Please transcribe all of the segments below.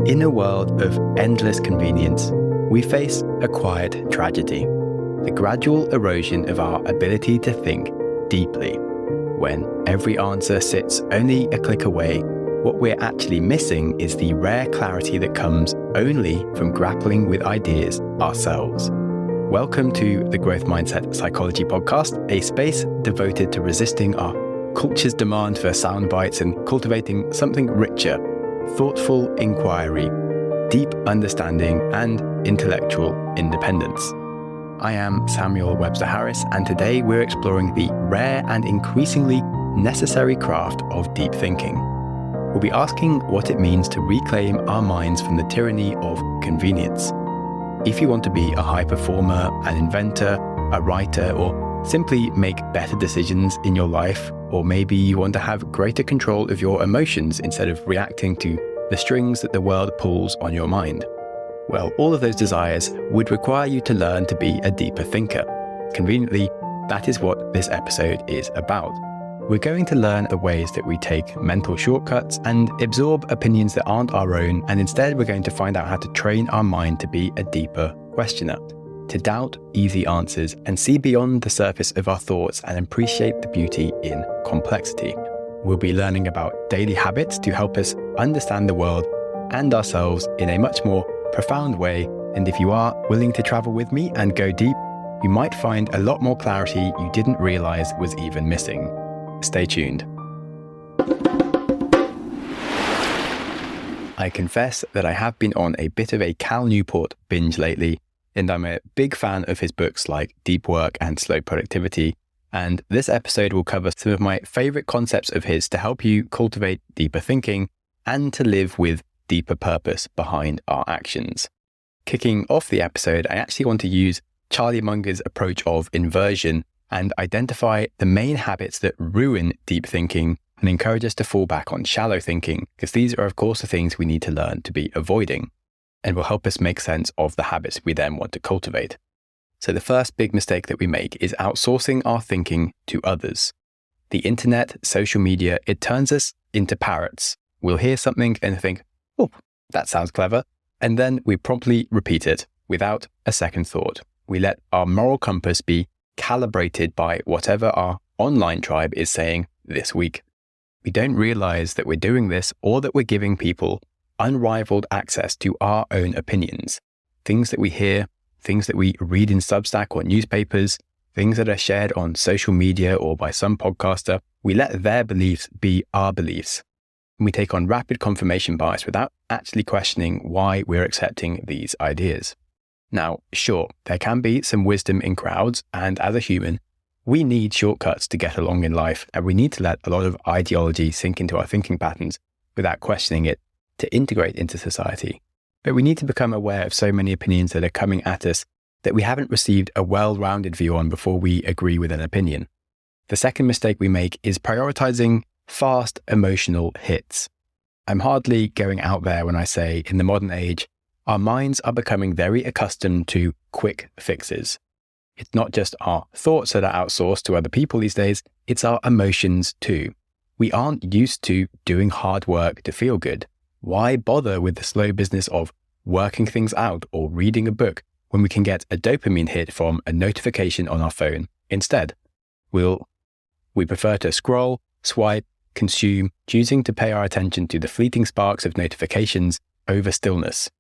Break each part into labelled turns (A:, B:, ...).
A: In a world of endless convenience, we face a quiet tragedy, the gradual erosion of our ability to think deeply. When every answer sits only a click away, what we're actually missing is the rare clarity that comes only from grappling with ideas ourselves. Welcome to the Growth Mindset Psychology Podcast, a space devoted to resisting our culture's demand for sound bites and cultivating something richer, thoughtful inquiry, deep understanding, and intellectual independence. I am Samuel Webster Harris, and today we're exploring the rare and increasingly necessary craft of deep thinking. We'll be asking what it means to reclaim our minds from the tyranny of convenience. If you want to be a high performer, an inventor, a writer, or simply make better decisions in your life, or maybe you want to have greater control of your emotions instead of reacting to the strings that the world pulls on your mind, well, all of those desires would require you to learn to be a deeper thinker. Conveniently, that is what this episode is about. We're going to learn the ways that we take mental shortcuts and absorb opinions that aren't our own, and instead we're going to find out how to train our mind to be a deeper questioner, to doubt easy answers and see beyond the surface of our thoughts and appreciate the beauty in complexity. We'll be learning about daily habits to help us understand the world and ourselves in a much more profound way. And if you are willing to travel with me and go deep, you might find a lot more clarity you didn't realize was even missing. Stay tuned. I confess that I have been on a bit of a Cal Newport binge lately, and I'm a big fan of his books like Deep Work and Slow Productivity. And this episode will cover some of my favorite concepts of his to help you cultivate deeper thinking and to live with deeper purpose behind our actions. Kicking off the episode, I actually want to use Charlie Mungers' approach of inversion and identify the main habits that ruin deep thinking and encourage us to fall back on shallow thinking, because these are of course the things we need to learn to be avoiding, and will help us make sense of the habits we then want to cultivate. So the first big mistake that we make is outsourcing our thinking to others. The internet, social media, it turns us into parrots. We'll hear something and think, oh, that sounds clever. And then we promptly repeat it without a second thought. We let our moral compass be calibrated by whatever our online tribe is saying this week. We don't realize that we're doing this or that we're giving people unrivaled access to our own opinions. Things that we hear, things that we read in Substack or newspapers, things that are shared on social media or by some podcaster, we let their beliefs be our beliefs. And we take on rapid confirmation bias without actually questioning why we're accepting these ideas. Now, sure, there can be some wisdom in crowds, and as a human, we need shortcuts to get along in life, and we need to let a lot of ideology sink into our thinking patterns without questioning it to integrate into society. But we need to become aware of so many opinions that are coming at us that we haven't received a well-rounded view on before we agree with an opinion. The second mistake we make is prioritizing fast emotional hits. I'm hardly going out there when I say in the modern age, our minds are becoming very accustomed to quick fixes. It's not just our thoughts that are outsourced to other people these days, it's our emotions too. We aren't used to doing hard work to feel good. Why bother with the slow business of working things out or reading a book when we can get a dopamine hit from a notification on our phone instead? We prefer to scroll, swipe, consume, choosing to pay our attention to the fleeting sparks of notifications over stillness.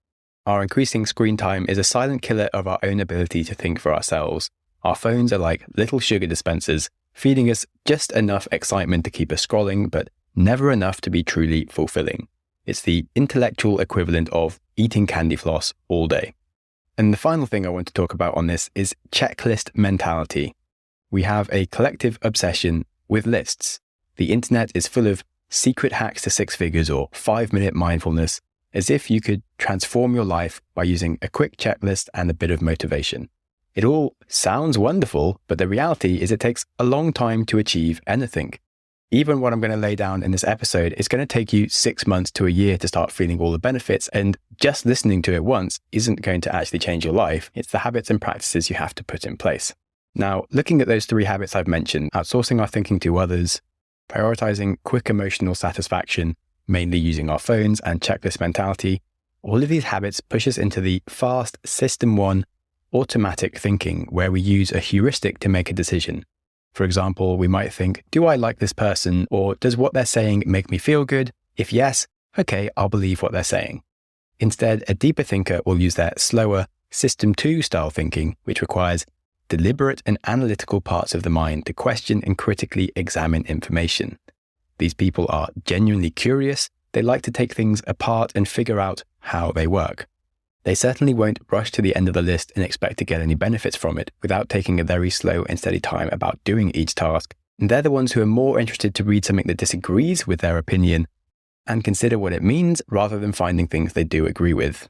A: Our increasing screen time is a silent killer of our own ability to think for ourselves. Our phones are like little sugar dispensers, feeding us just enough excitement to keep us scrolling, but never enough to be truly fulfilling. It's the intellectual equivalent of eating candy floss all day. And the final thing I want to talk about on this is checklist mentality. We have a collective obsession with lists. The internet is full of secret hacks to six figures or 5-minute mindfulness, as if you could transform your life by using a quick checklist and a bit of motivation. It all sounds wonderful, but the reality is it takes a long time to achieve anything. Even what I'm going to lay down in this episode is going to take you 6 months to a year to start feeling all the benefits, and just listening to it once isn't going to actually change your life. It's the habits and practices you have to put in place. Now, looking at those 3 habits I've mentioned, outsourcing our thinking to others, prioritizing quick emotional satisfaction, mainly using our phones, and checklist mentality, All of these habits push us into the fast System 1 automatic thinking, where we use a heuristic to make a decision. For example, we might think, do I like this person, or does what they're saying make me feel good? If yes, okay, I'll believe what they're saying. Instead, a deeper thinker will use their slower System 2 style thinking, which requires deliberate and analytical parts of the mind to question and critically examine information. These people are genuinely curious. They like to take things apart and figure out how they work. They certainly won't rush to the end of the list and expect to get any benefits from it without taking a very slow and steady time about doing each task. And they're the ones who are more interested to read something that disagrees with their opinion and consider what it means rather than finding things they do agree with.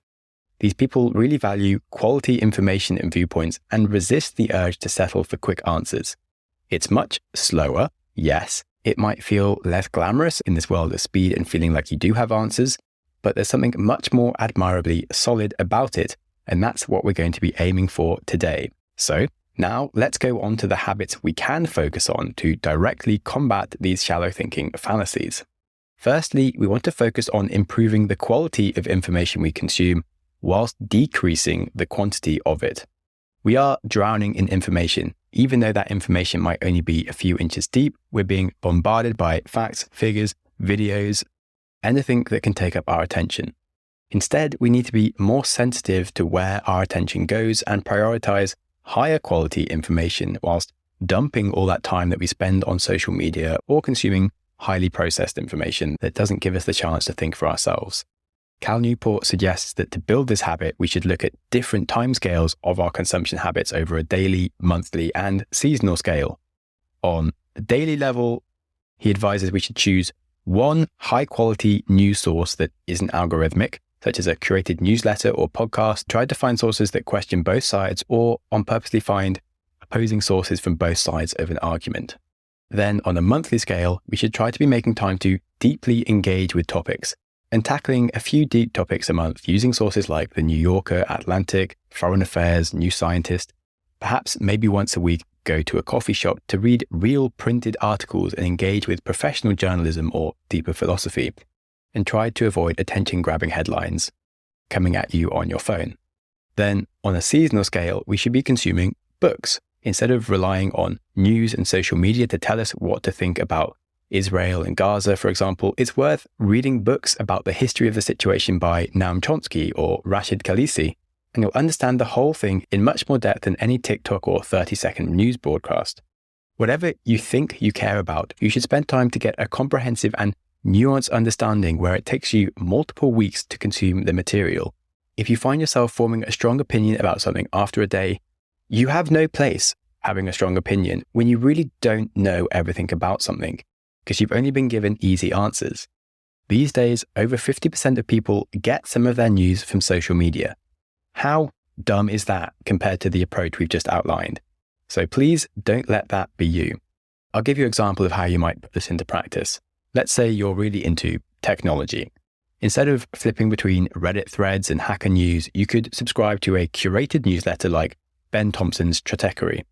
A: These people really value quality information and viewpoints and resist the urge to settle for quick answers. It's much slower, yes. It might feel less glamorous in this world of speed and feeling like you do have answers, but there's something much more admirably solid about it, and that's what we're going to be aiming for today. So now let's go on to the habits we can focus on to directly combat these shallow thinking fallacies. Firstly, we want to focus on improving the quality of information we consume whilst decreasing the quantity of it. We are drowning in information. Even though that information might only be a few inches deep, we're being bombarded by facts, figures, videos, anything that can take up our attention. Instead, we need to be more sensitive to where our attention goes and prioritize higher quality information whilst dumping all that time that we spend on social media or consuming highly processed information that doesn't give us the chance to think for ourselves. Cal Newport suggests that to build this habit, we should look at different timescales of our consumption habits over a daily, monthly, and seasonal scale. On a daily level, he advises we should choose one high-quality news source that isn't algorithmic, such as a curated newsletter or podcast. Try to find sources that question both sides or on purposely find opposing sources from both sides of an argument. Then on a monthly scale, we should try to be making time to deeply engage with topics and tackling a few deep topics a month using sources like The New Yorker, Atlantic, Foreign Affairs, New Scientist. Perhaps maybe once a week, go to a coffee shop to read real printed articles and engage with professional journalism or deeper philosophy, and try to avoid attention-grabbing headlines coming at you on your phone. Then, on a seasonal scale, we should be consuming books. Instead of relying on news and social media to tell us what to think about Israel and Gaza, for example, it's worth reading books about the history of the situation by Noam Chomsky or Rashid Khalisi, and you'll understand the whole thing in much more depth than any TikTok or 30-second news broadcast. Whatever you think you care about, you should spend time to get a comprehensive and nuanced understanding where it takes you multiple weeks to consume the material. If you find yourself forming a strong opinion about something after a day, you have no place having a strong opinion when you really don't know everything about something, because you've only been given easy answers. These days, over 50% of people get some of their news from social media. How dumb is that compared to the approach we've just outlined? So please don't let that be you. I'll give you an example of how you might put this into practice. Let's say you're really into technology. Instead of flipping between Reddit threads and Hacker News, you could subscribe to a curated newsletter like Ben Thompson's Stratechery.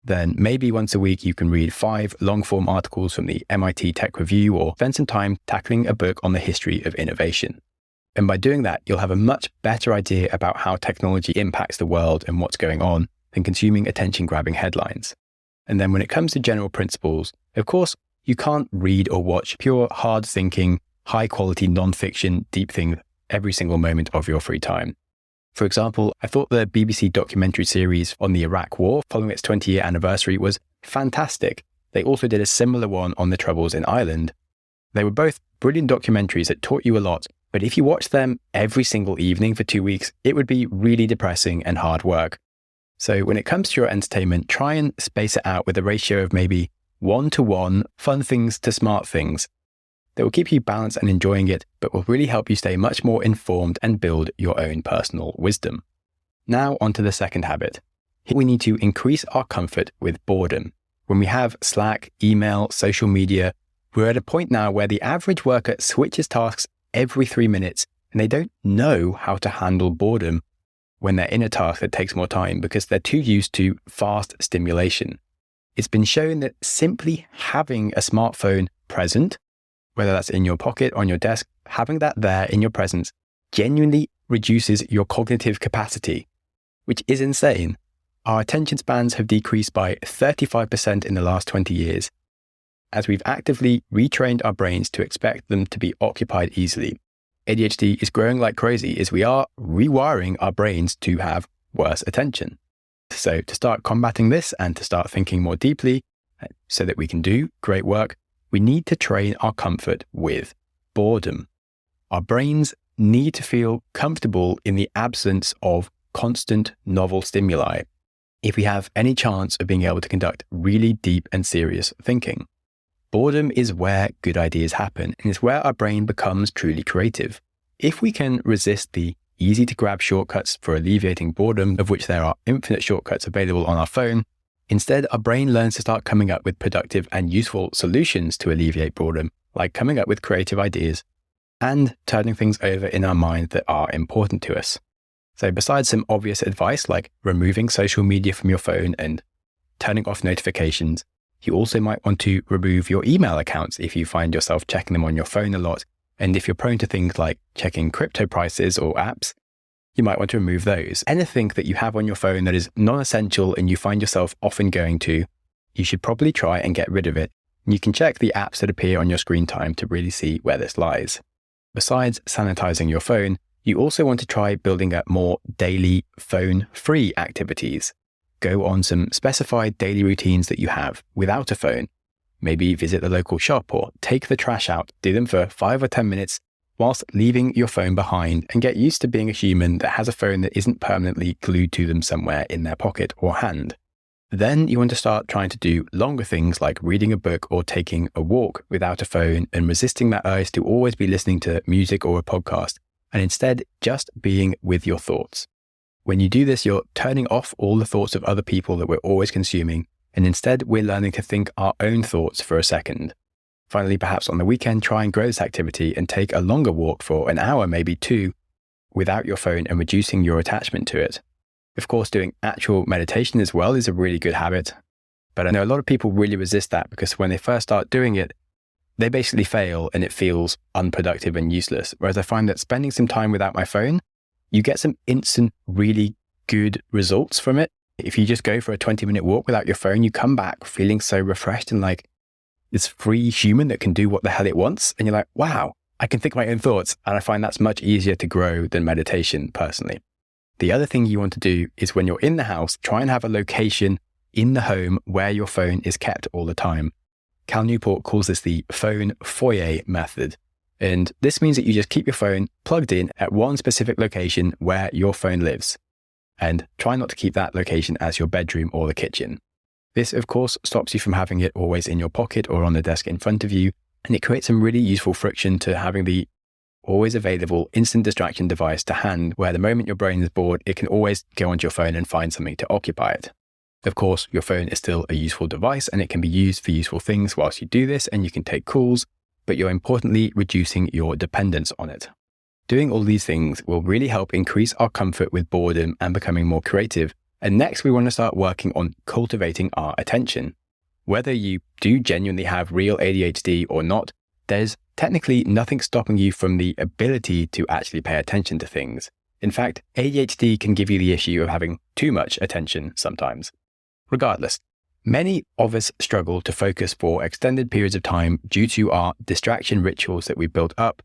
A: Then maybe once a week you can read 5 long-form articles from the MIT Tech Review or spend some time tackling a book on the history of innovation. And by doing that, you'll have a much better idea about how technology impacts the world and what's going on than consuming attention-grabbing headlines. And then when it comes to general principles, of course, you can't read or watch pure, hard-thinking, high-quality non-fiction deep things every single moment of your free time. For example, I thought the BBC documentary series on the Iraq War following its 20-year anniversary was fantastic. They also did a similar one on the Troubles in Ireland. They were both brilliant documentaries that taught you a lot, but if you watched them every single evening for 2 weeks, it would be really depressing and hard work. So when it comes to your entertainment, try and space it out with a ratio of maybe 1-to-1 fun things to smart things that will keep you balanced and enjoying it, but will really help you stay much more informed and build your own personal wisdom. Now onto the second habit. Here we need to increase our comfort with boredom. When we have Slack, email, social media, we're at a point now where the average worker switches tasks every 3 minutes and they don't know how to handle boredom when they're in a task that takes more time because they're too used to fast stimulation. It's been shown that simply having a smartphone present, whether that's in your pocket, on your desk, having that there in your presence genuinely reduces your cognitive capacity, which is insane. Our attention spans have decreased by 35% in the last 20 years, as we've actively retrained our brains to expect them to be occupied easily. ADHD is growing like crazy as we are rewiring our brains to have worse attention. So to start combating this and to start thinking more deeply so that we can do great work, we need to train our comfort with boredom. Our brains need to feel comfortable in the absence of constant novel stimuli if we have any chance of being able to conduct really deep and serious thinking. Boredom is where good ideas happen, and it's where our brain becomes truly creative. If we can resist the easy-to-grab shortcuts for alleviating boredom, of which there are infinite shortcuts available on our phone, instead our brain learns to start coming up with productive and useful solutions to alleviate boredom, like coming up with creative ideas and turning things over in our mind that are important to us. So besides some obvious advice like removing social media from your phone and turning off notifications, you also might want to remove your email accounts if you find yourself checking them on your phone a lot. And if you're prone to things like checking crypto prices or apps, you might want to remove those. Anything that you have on your phone that is non-essential and you find yourself often going to, you should probably try and get rid of it. And you can check the apps that appear on your screen time to really see where this lies. Besides sanitizing your phone, you also want to try building up more daily phone-free activities. Go on some specified daily routines that you have without a phone. Maybe visit the local shop or take the trash out, do them for 5 or 10 minutes whilst leaving your phone behind, and get used to being a human that has a phone that isn't permanently glued to them somewhere in their pocket or hand. Then you want to start trying to do longer things like reading a book or taking a walk without a phone, and resisting that urge to always be listening to music or a podcast, and instead just being with your thoughts. When you do this, you're turning off all the thoughts of other people that we're always consuming, and instead we're learning to think our own thoughts for a second. Finally, perhaps on the weekend, try and grow this activity and take a longer walk for an hour, maybe 2, without your phone and reducing your attachment to it. Of course, doing actual meditation as well is a really good habit, but I know a lot of people really resist that because when they first start doing it, they basically fail and it feels unproductive and useless. Whereas I find that spending some time without my phone, you get some instant, really good results from it. If you just go for a 20-minute walk without your phone, you come back feeling so refreshed and like this free human that can do what the hell it wants. And you're like, wow, I can think my own thoughts. And I find that's much easier to grow than meditation personally. The other thing you want to do is when you're in the house, try and have a location in the home where your phone is kept all the time. Cal Newport calls this the phone foyer method. And this means that you just keep your phone plugged in at one specific location where your phone lives. And try not to keep that location as your bedroom or the kitchen. This, of course, stops you from having it always in your pocket or on the desk in front of you, and it creates some really useful friction to having the always available instant distraction device to hand, where the moment your brain is bored, it can always go onto your phone and find something to occupy it. Of course, your phone is still a useful device and it can be used for useful things whilst you do this, and you can take calls, but you're importantly reducing your dependence on it. Doing all these things will really help increase our comfort with boredom and becoming more creative. And next, we want to start working on cultivating our attention. Whether you do genuinely have real ADHD or not, there's technically nothing stopping you from the ability to actually pay attention to things. In fact, ADHD can give you the issue of having too much attention sometimes. Regardless, many of us struggle to focus for extended periods of time due to our distraction rituals that we built up,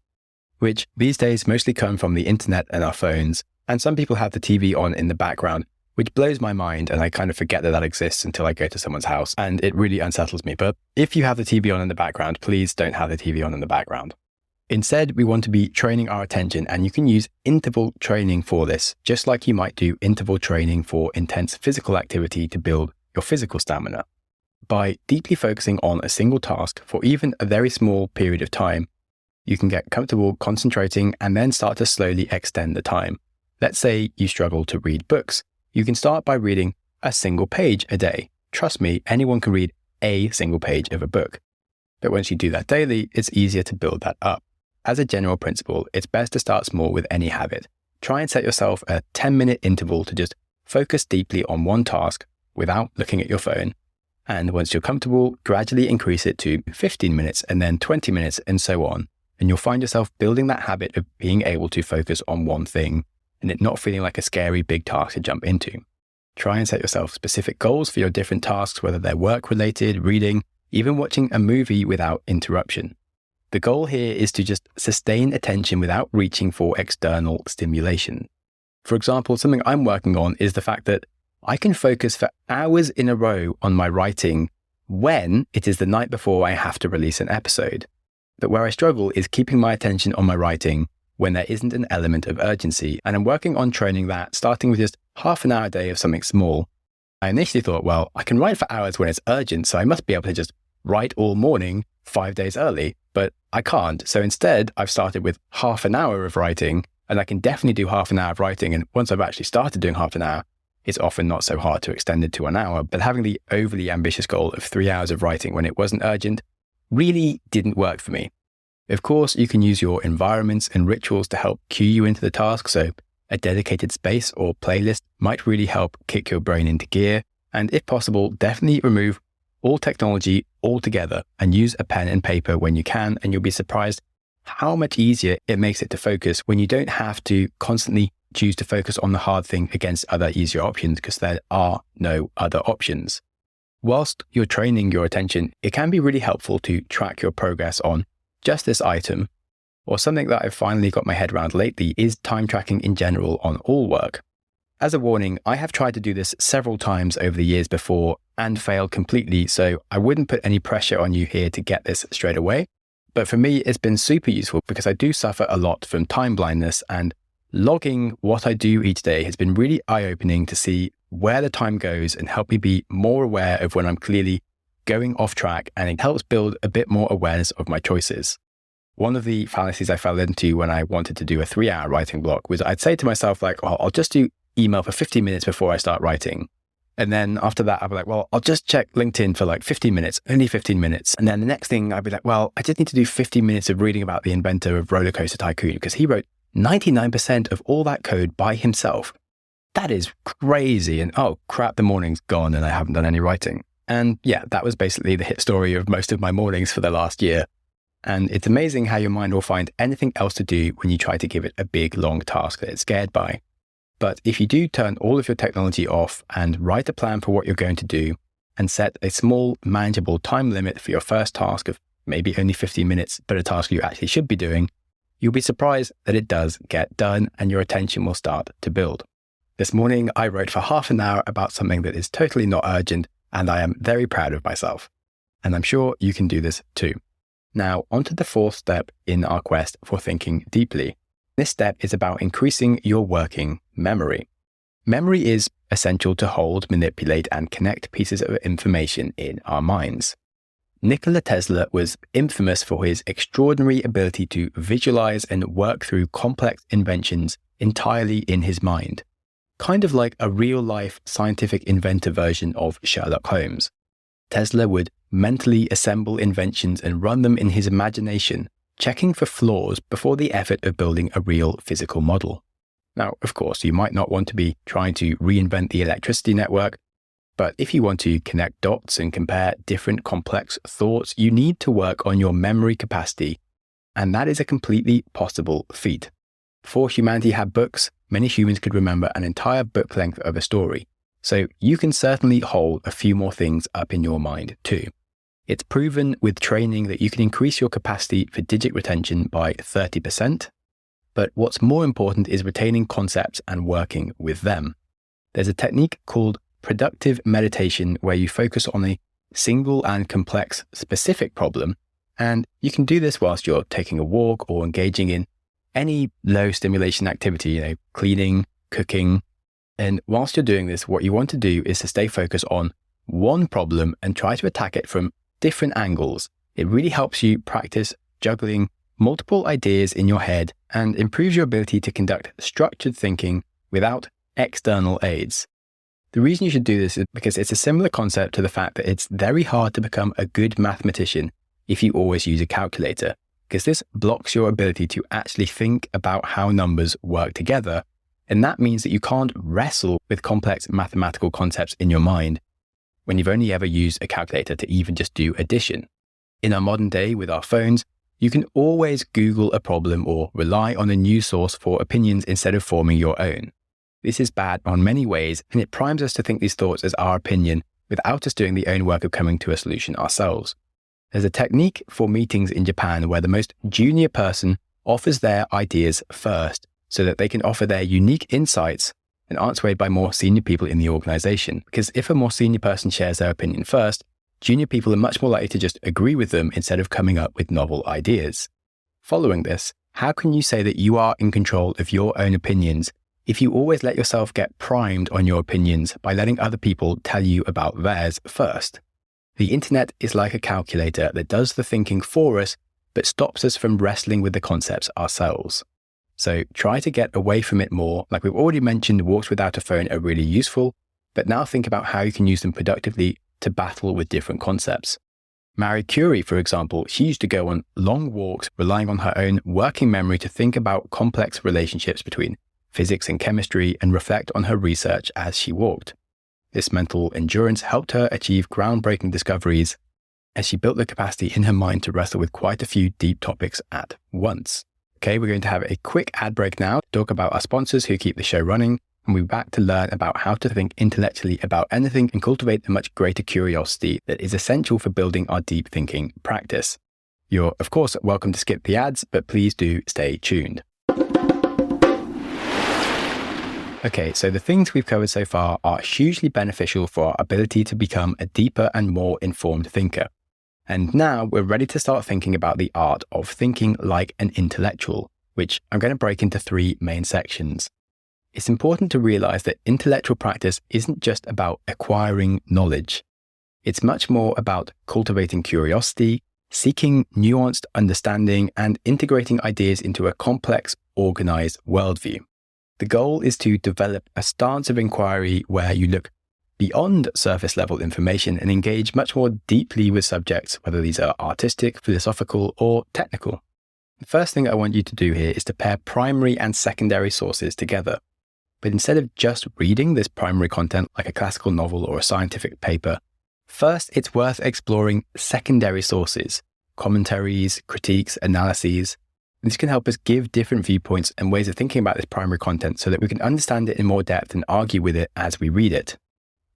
A: which these days mostly come from the internet and our phones. And some people have the TV on in the background, which blows my mind, and I kind of forget that that exists until I go to someone's house, and it really unsettles me. But if you have the TV on in the background, please don't have the TV on in the background. Instead, we want to be training our attention, and you can use interval training for this, just like you might do interval training for intense physical activity to build your physical stamina. By deeply focusing on a single task for even a very small period of time, you can get comfortable concentrating and then start to slowly extend the time. Let's say you struggle to read books. You can start by reading a single page a day. Trust me, anyone can read a single page of a book. But once you do that daily, it's easier to build that up. As a general principle, it's best to start small with any habit. Try and set yourself a 10-minute interval to just focus deeply on one task without looking at your phone. And once you're comfortable, gradually increase it to 15 minutes and then 20 minutes and so on, and you'll find yourself building that habit of being able to focus on one thing and it not feeling like a scary big task to jump into. Try and set yourself specific goals for your different tasks, whether they're work-related, reading, even watching a movie without interruption. The goal here is to just sustain attention without reaching for external stimulation. For example, something I'm working on is the fact that I can focus for hours in a row on my writing when it is the night before I have to release an episode. But where I struggle is keeping my attention on my writing when there isn't an element of urgency. And I'm working on training that, starting with just half an hour a day of something small. I initially thought, well, I can write for hours when it's urgent, so I must be able to just write all morning 5 days early, but I can't. So instead, I've started with half an hour of writing, and I can definitely do half an hour of writing. And once I've actually started doing half an hour, it's often not so hard to extend it to an hour. But having the overly ambitious goal of 3 hours of writing when it wasn't urgent really didn't work for me. Of course, you can use your environments and rituals to help cue you into the task. So a dedicated space or playlist might really help kick your brain into gear. And if possible, definitely remove all technology altogether and use a pen and paper when you can. And you'll be surprised how much easier it makes it to focus when you don't have to constantly choose to focus on the hard thing against other easier options, because there are no other options. Whilst you're training your attention, it can be really helpful to track your progress on just this item, or something that I've finally got my head around lately is time tracking in general on all work. As a warning, I have tried to do this several times over the years before and failed completely, so I wouldn't put any pressure on you here to get this straight away. But for me, it's been super useful because I do suffer a lot from time blindness, and logging what I do each day has been really eye-opening to see where the time goes and help me be more aware of when I'm clearly going off track, and it helps build a bit more awareness of my choices. One of the fallacies I fell into when I wanted to do a 3-hour writing block was I'd say to myself, like, oh, I'll just do email for 15 minutes before I start writing. And then after that, I'd be like, well, I'll just check LinkedIn for like 15 minutes, only 15 minutes. And then the next thing I'd be like, well, I just need to do 15 minutes of reading about the inventor of Roller Coaster Tycoon, because he wrote 99% of all that code by himself. That is crazy. And oh crap, the morning's gone and I haven't done any writing. And yeah, that was basically the hit story of most of my mornings for the last year. And it's amazing how your mind will find anything else to do when you try to give it a big, long task that it's scared by. But if you do turn all of your technology off and write a plan for what you're going to do and set a small, manageable time limit for your first task of maybe only 15 minutes, but a task you actually should be doing, you'll be surprised that it does get done and your attention will start to build. This morning, I wrote for half an hour about something that is totally not urgent, and I am very proud of myself. And I'm sure you can do this too. Now, onto the fourth step in our quest for thinking deeply. This step is about increasing your working memory. Memory is essential to hold, manipulate, and connect pieces of information in our minds. Nikola Tesla was infamous for his extraordinary ability to visualize and work through complex inventions entirely in his mind. Kind of like a real-life scientific inventor version of Sherlock Holmes. Tesla would mentally assemble inventions and run them in his imagination, checking for flaws before the effort of building a real physical model. Now, of course, you might not want to be trying to reinvent the electricity network, but if you want to connect dots and compare different complex thoughts, you need to work on your memory capacity, and that is a completely possible feat. Before humanity had books, many humans could remember an entire book length of a story, so you can certainly hold a few more things up in your mind too. It's proven with training that you can increase your capacity for digit retention by 30%, but what's more important is retaining concepts and working with them. There's a technique called productive meditation where you focus on a single and complex specific problem, and you can do this whilst you're taking a walk or engaging in any low stimulation activity, cleaning, cooking. And whilst you're doing this, what you want to do is to stay focused on one problem and try to attack it from different angles. It really helps you practice juggling multiple ideas in your head and improves your ability to conduct structured thinking without external aids. The reason you should do this is because it's a similar concept to the fact that it's very hard to become a good mathematician if you always use a calculator, because this blocks your ability to actually think about how numbers work together. And that means that you can't wrestle with complex mathematical concepts in your mind when you've only ever used a calculator to even just do addition. In our modern day with our phones, You can always Google a problem or rely on a news source for opinions instead of forming your own. This is bad on many ways, and it primes us to think these thoughts as our opinion without us doing the own work of coming to a solution ourselves. There's a technique for meetings in Japan where the most junior person offers their ideas first so that they can offer their unique insights and aren't swayed by more senior people in the organization. Because if a more senior person shares their opinion first, junior people are much more likely to just agree with them instead of coming up with novel ideas. Following this, how can you say that you are in control of your own opinions if you always let yourself get primed on your opinions by letting other people tell you about theirs first? The internet is like a calculator that does the thinking for us, but stops us from wrestling with the concepts ourselves. So try to get away from it more. Like we've already mentioned, walks without a phone are really useful, but now think about how you can use them productively to battle with different concepts. Marie Curie, for example, she used to go on long walks relying on her own working memory to think about complex relationships between physics and chemistry and reflect on her research as she walked. This mental endurance helped her achieve groundbreaking discoveries as she built the capacity in her mind to wrestle with quite a few deep topics at once. Okay, we're going to have a quick ad break now to talk about our sponsors who keep the show running, and we'll be back to learn about how to think intellectually about anything and cultivate a much greater curiosity that is essential for building our deep thinking practice. You're, of course, welcome to skip the ads, but please do stay tuned. Okay, so the things we've covered so far are hugely beneficial for our ability to become a deeper and more informed thinker. And now we're ready to start thinking about the art of thinking like an intellectual, which I'm going to break into 3 main sections. It's important to realize that intellectual practice isn't just about acquiring knowledge. It's much more about cultivating curiosity, seeking nuanced understanding, and integrating ideas into a complex, organized worldview. The goal is to develop a stance of inquiry where you look beyond surface level information and engage much more deeply with subjects, whether these are artistic, philosophical, or technical. The first thing I want you to do here is to pair primary and secondary sources together. But instead of just reading this primary content like a classical novel or a scientific paper, first it's worth exploring secondary sources, commentaries, critiques, analyses. And this can help us give different viewpoints and ways of thinking about this primary content so that we can understand it in more depth and argue with it as we read it.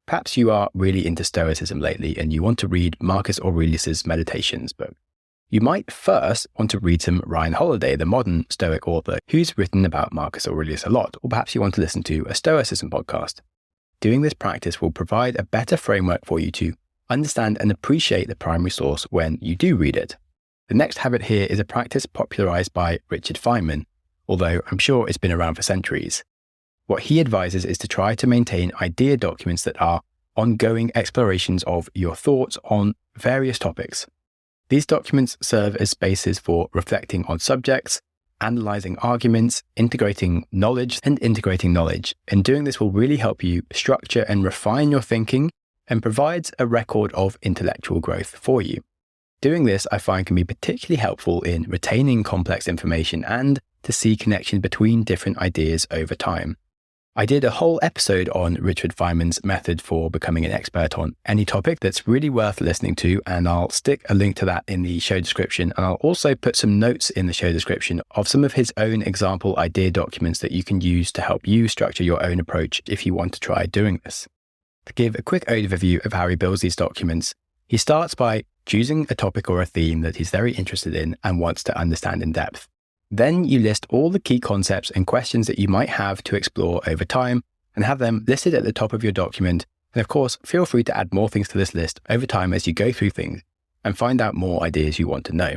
A: Perhaps you are really into Stoicism lately and you want to read Marcus Aurelius's Meditations book. You might first want to read some Ryan Holiday, the modern Stoic author, who's written about Marcus Aurelius a lot, or perhaps you want to listen to a Stoicism podcast. Doing this practice will provide a better framework for you to understand and appreciate the primary source when you do read it. The next habit here is a practice popularized by Richard Feynman, although I'm sure it's been around for centuries. What he advises is to try to maintain idea documents that are ongoing explorations of your thoughts on various topics. These documents serve as spaces for reflecting on subjects, analyzing arguments, integrating knowledge, and doing this will really help you structure and refine your thinking and provides a record of intellectual growth for you. Doing this, I find, can be particularly helpful in retaining complex information and to see connections between different ideas over time. I did a whole episode on Richard Feynman's method for becoming an expert on any topic that's really worth listening to, and I'll stick a link to that in the show description. And I'll also put some notes in the show description of some of his own example idea documents that you can use to help you structure your own approach if you want to try doing this. To give a quick overview of how he builds these documents, he starts by choosing a topic or a theme that he's very interested in and wants to understand in depth. Then you list all the key concepts and questions that you might have to explore over time and have them listed at the top of your document. And of course, feel free to add more things to this list over time as you go through things and find out more ideas you want to know.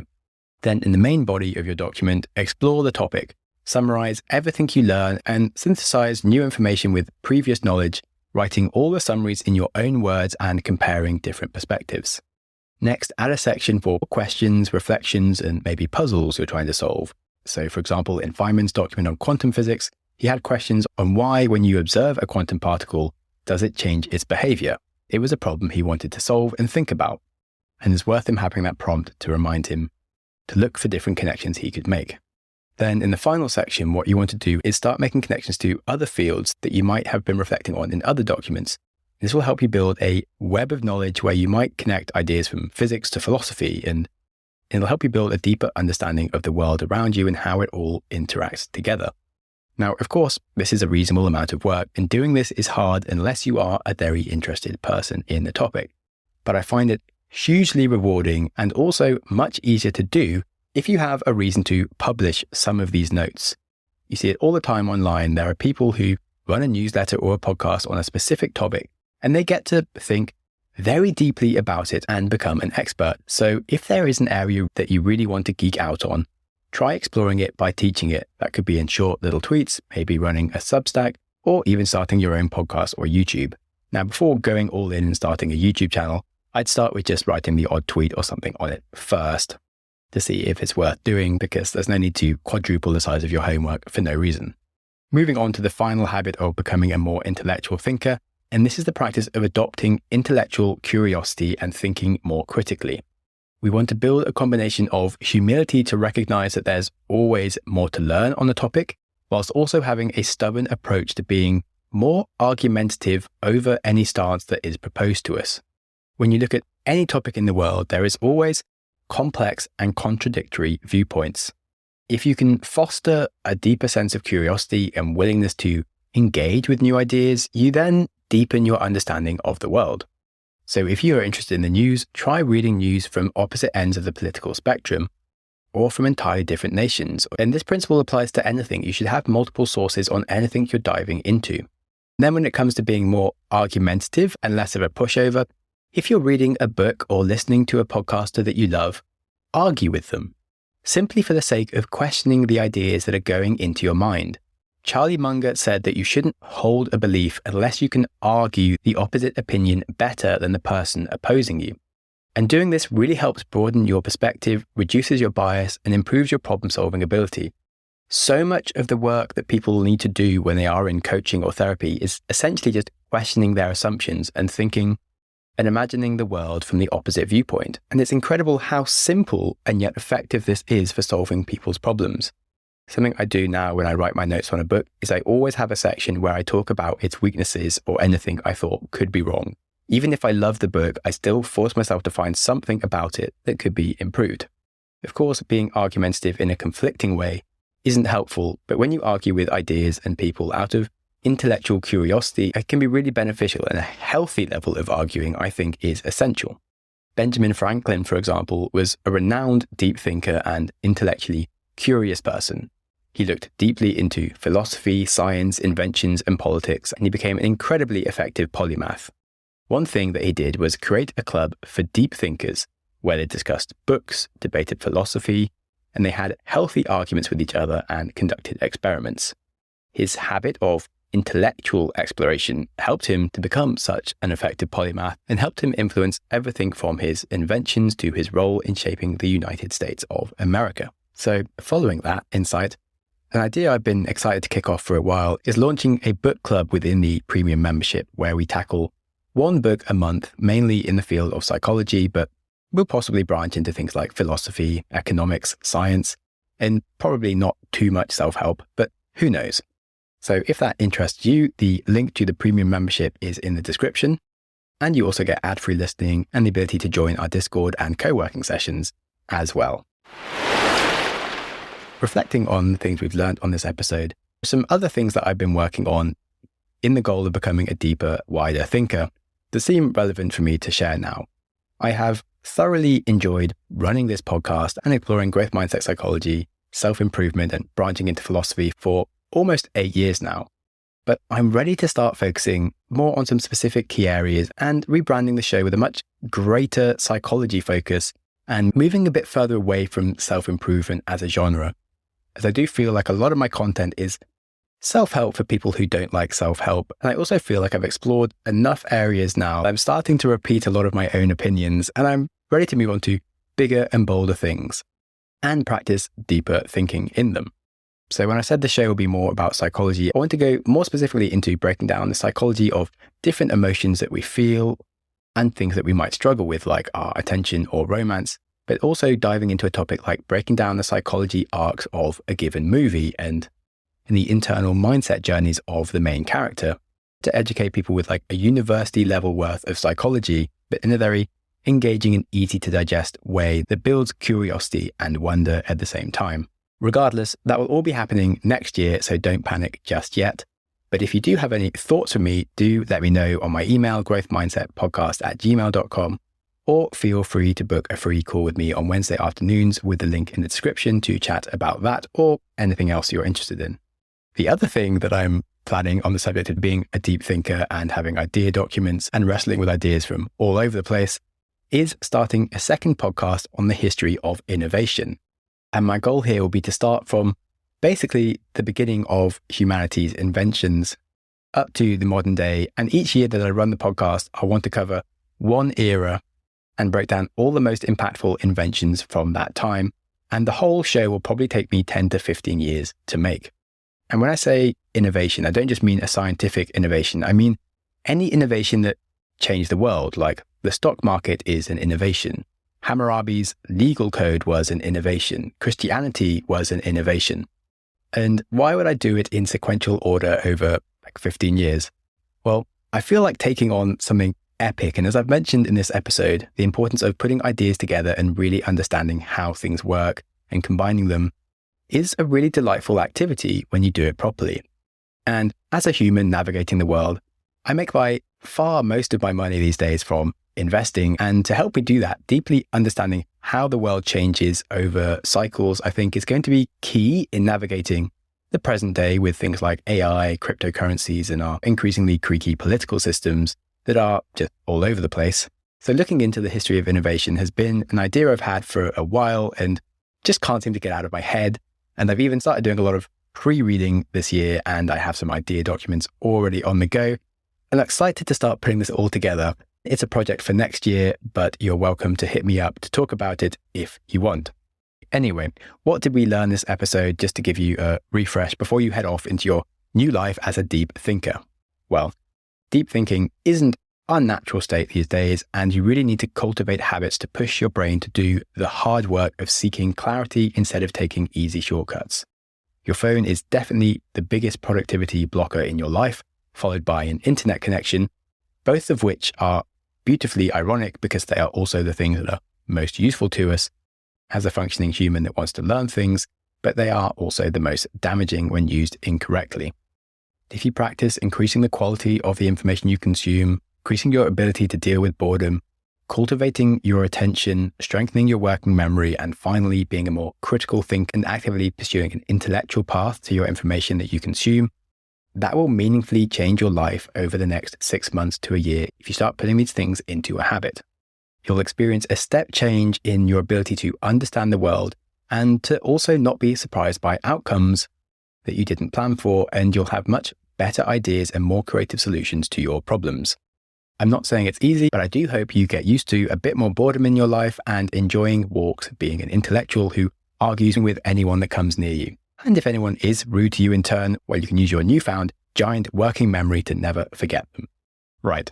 A: Then in the main body of your document, explore the topic, summarize everything you learn and synthesize new information with previous knowledge, writing all the summaries in your own words and comparing different perspectives. Next, add a section for questions, reflections, and maybe puzzles you're trying to solve. So for example, in Feynman's document on quantum physics, he had questions on why when you observe a quantum particle, does it change its behavior? It was a problem he wanted to solve and think about. And it's worth him having that prompt to remind him to look for different connections he could make. Then in the final section, what you want to do is start making connections to other fields that you might have been reflecting on in other documents. This will help you build a web of knowledge where you might connect ideas from physics to philosophy and and it'll help you build a deeper understanding of the world around you and how it all interacts together. Now, of course, this is a reasonable amount of work, and doing this is hard unless you are a very interested person in the topic. But I find it hugely rewarding and also much easier to do if you have a reason to publish some of these notes. You see it all the time online. There are people who run a newsletter or a podcast on a specific topic, and they get to think very deeply about it and become an expert. So if there is an area that you really want to geek out on, try exploring it by teaching it. That could be in short little tweets, maybe running a Substack, or even starting your own podcast or YouTube. Now, before going all in and starting a YouTube channel, I'd start with just writing the odd tweet or something on it first to see if it's worth doing, because there's no need to quadruple the size of your homework for no reason. Moving on to the final habit of becoming a more intellectual thinker, and this is the practice of adopting intellectual curiosity and thinking more critically. We want to build a combination of humility to recognize that there's always more to learn on the topic, whilst also having a stubborn approach to being more argumentative over any stance that is proposed to us. When you look at any topic in the world, there is always complex and contradictory viewpoints. If you can foster a deeper sense of curiosity and willingness to engage with new ideas, you then deepen your understanding of the world. So if you are interested in the news, try reading news from opposite ends of the political spectrum or from entirely different nations. And this principle applies to anything. You should have multiple sources on anything you're diving into. And then when it comes to being more argumentative and less of a pushover, if you're reading a book or listening to a podcaster that you love, argue with them, simply for the sake of questioning the ideas that are going into your mind. Charlie Mungers said that you shouldn't hold a belief unless you can argue the opposite opinion better than the person opposing you. And doing this really helps broaden your perspective, reduces your bias, and improves your problem-solving ability. So much of the work that people need to do when they are in coaching or therapy is essentially just questioning their assumptions and thinking and imagining the world from the opposite viewpoint. And it's incredible how simple and yet effective this is for solving people's problems. Something I do now when I write my notes on a book is I always have a section where I talk about its weaknesses or anything I thought could be wrong. Even if I love the book, I still force myself to find something about it that could be improved. Of course, being argumentative in a conflicting way isn't helpful, but when you argue with ideas and people out of intellectual curiosity, it can be really beneficial, and a healthy level of arguing, I think, is essential. Benjamin Franklin, for example, was a renowned deep thinker and intellectually curious person. He looked deeply into philosophy, science, inventions, and politics, and he became an incredibly effective polymath. One thing that he did was create a club for deep thinkers where they discussed books, debated philosophy, and they had healthy arguments with each other and conducted experiments. His habit of intellectual exploration helped him to become such an effective polymath and helped him influence everything from his inventions to his role in shaping the United States of America. So following that insight, an idea I've been excited to kick off for a while is launching a book club within the premium membership where we tackle one book a month, mainly in the field of psychology, but we'll possibly branch into things like philosophy, economics, science, and probably not too much self-help, but who knows? So if that interests you, the link to the premium membership is in the description, and you also get ad-free listening and the ability to join our Discord and co-working sessions as well. Reflecting on the things we've learned on this episode, some other things that I've been working on in the goal of becoming a deeper, wider thinker that seem relevant for me to share now. I have thoroughly enjoyed running this podcast and exploring growth mindset psychology, self-improvement, and branching into philosophy for almost 8 years now. But I'm ready to start focusing more on some specific key areas and rebranding the show with a much greater psychology focus and moving a bit further away from self-improvement as a genre, as I do feel like a lot of my content is self-help for people who don't like self-help. And I also feel like I've explored enough areas now. I'm starting to repeat a lot of my own opinions, and I'm ready to move on to bigger and bolder things and practice deeper thinking in them. So when I said the show will be more about psychology, I want to go more specifically into breaking down the psychology of different emotions that we feel and things that we might struggle with, like our attention or romance, but also diving into a topic like breaking down the psychology arcs of a given movie and the internal mindset journeys of the main character to educate people with like a university level worth of psychology, but in a very engaging and easy to digest way that builds curiosity and wonder at the same time. Regardless, that will all be happening next year, so don't panic just yet. But if you do have any thoughts for me, do let me know on my email, growthmindsetpodcast@gmail.com, or feel free to book a free call with me on Wednesday afternoons with the link in the description to chat about that or anything else you're interested in. The other thing that I'm planning on the subject of being a deep thinker and having idea documents and wrestling with ideas from all over the place is starting a second podcast on the history of innovation. And my goal here will be to start from basically the beginning of humanity's inventions up to the modern day. And each year that I run the podcast, I want to cover one era and break down all the most impactful inventions from that time. And the whole show will probably take me 10 to 15 years to make. And when I say innovation, I don't just mean a scientific innovation. I mean any innovation that changed the world, like the stock market is an innovation. Hammurabi's legal code was an innovation. Christianity was an innovation. And why would I do it in sequential order over 15 years? Well, I feel like taking on something epic. And as I've mentioned in this episode, the importance of putting ideas together and really understanding how things work and combining them is a really delightful activity when you do it properly. And as a human navigating the world, I make by far most of my money these days from investing. And to help me do that, deeply understanding how the world changes over cycles, I think is going to be key in navigating the present day with things like AI, cryptocurrencies, and our increasingly creaky political systems that are just all over the place. So looking into the history of innovation has been an idea I've had for a while and just can't seem to get out of my head. And I've even started doing a lot of pre-reading this year, and I have some idea documents already on the go. And I'm excited to start putting this all together. It's a project for next year, but you're welcome to hit me up to talk about it if you want. Anyway, what did we learn this episode, just to give you a refresh before you head off into your new life as a deep thinker? Well, deep thinking isn't a natural state these days, and you really need to cultivate habits to push your brain to do the hard work of seeking clarity instead of taking easy shortcuts. Your phone is definitely the biggest productivity blocker in your life, followed by an internet connection, both of which are beautifully ironic because they are also the things that are most useful to us as a functioning human that wants to learn things, but they are also the most damaging when used incorrectly. If you practice increasing the quality of the information you consume, increasing your ability to deal with boredom, cultivating your attention, strengthening your working memory, and finally being a more critical thinker and actively pursuing an intellectual path to your information that you consume, that will meaningfully change your life over the next 6 months to a year if you start putting these things into a habit. You'll experience a step change in your ability to understand the world and to also not be surprised by outcomes that you didn't plan for, and you'll have much better ideas and more creative solutions to your problems. I'm not saying it's easy, but I do hope you get used to a bit more boredom in your life and enjoying walks, being an intellectual who argues with anyone that comes near you. And if anyone is rude to you in turn, well, you can use your newfound giant working memory to never forget them. Right.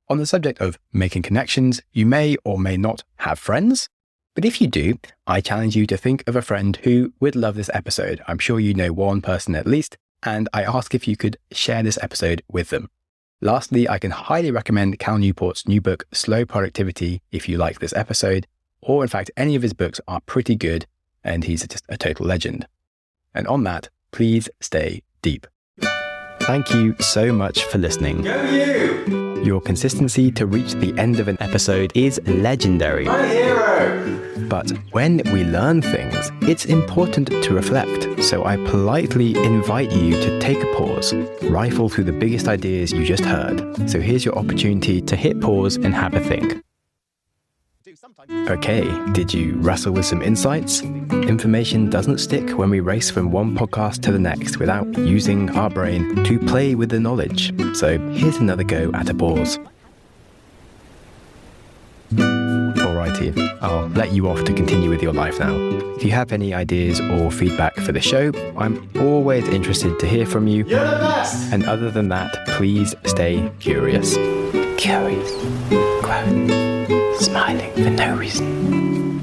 A: On the subject of making connections, you may or may not have friends, but if you do, I challenge you to think of a friend who would love this episode. I'm sure you know one person at least, and I ask if you could share this episode with them. Lastly, I can highly recommend Cal Newport's new book, Slow Productivity, if you like this episode, or in fact, any of his books are pretty good, and he's just a total legend. And on that, please stay deep. Thank you so much for listening.
B: Go you!
A: Your consistency to reach the end of an episode is legendary.
B: My hero!
A: But when we learn things, it's important to reflect. So I politely invite you to take a pause, rifle through the biggest ideas you just heard. So here's your opportunity to hit pause and have a think. Okay, did you wrestle with some insights? Information doesn't stick when we race from one podcast to the next without using our brain to play with the knowledge. So here's another go at a pause. Alrighty, I'll let you off to continue with your life now. If you have any ideas or feedback for the show, I'm always interested to hear from you.
B: You're the best!
A: And other than that, please stay curious. Curious. Growth. Smiling for no reason.